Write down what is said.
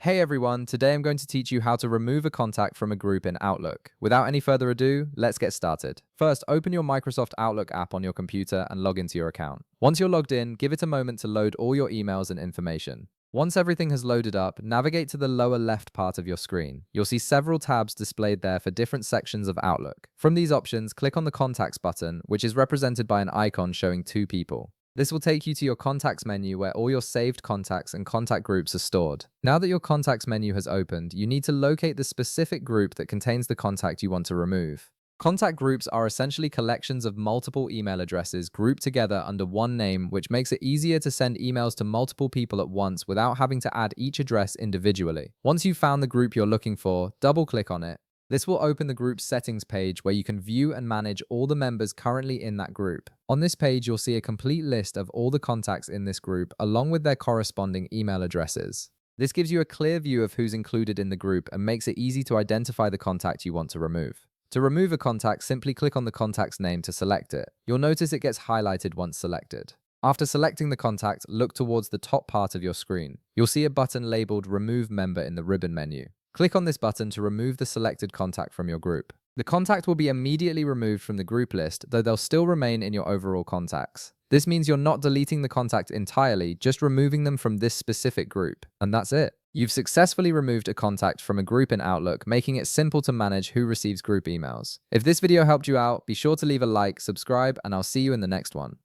Hey everyone, today I'm going to teach you how to remove a contact from a group in Outlook. Without any further ado, let's get started. First, open your Microsoft Outlook app on your computer and log into your account. Once you're logged in, give it a moment to load all your emails and information. Once everything has loaded up, navigate to the lower left part of your screen. You'll see several tabs displayed there for different sections of Outlook. From these options, click on the Contacts button, which is represented by an icon showing two people. This will take you to your Contacts menu where all your saved contacts and contact groups are stored. Now that your Contacts menu has opened, you need to locate the specific group that contains the contact you want to remove. Contact groups are essentially collections of multiple email addresses grouped together under one name, which makes it easier to send emails to multiple people at once without having to add each address individually. Once you've found the group you're looking for, double-click on it. This will open the group settings page where you can view and manage all the members currently in that group. On this page, you'll see a complete list of all the contacts in this group along with their corresponding email addresses. This gives you a clear view of who's included in the group and makes it easy to identify the contact you want to remove. To remove a contact, simply click on the contact's name to select it. You'll notice it gets highlighted once selected. After selecting the contact, look towards the top part of your screen. You'll see a button labeled Remove Member in the ribbon menu. Click on this button to remove the selected contact from your group. The contact will be immediately removed from the group list, though they'll still remain in your overall contacts. This means you're not deleting the contact entirely, just removing them from this specific group. And that's it. You've successfully removed a contact from a group in Outlook, making it simple to manage who receives group emails. If this video helped you out, be sure to leave a like, subscribe, and I'll see you in the next one.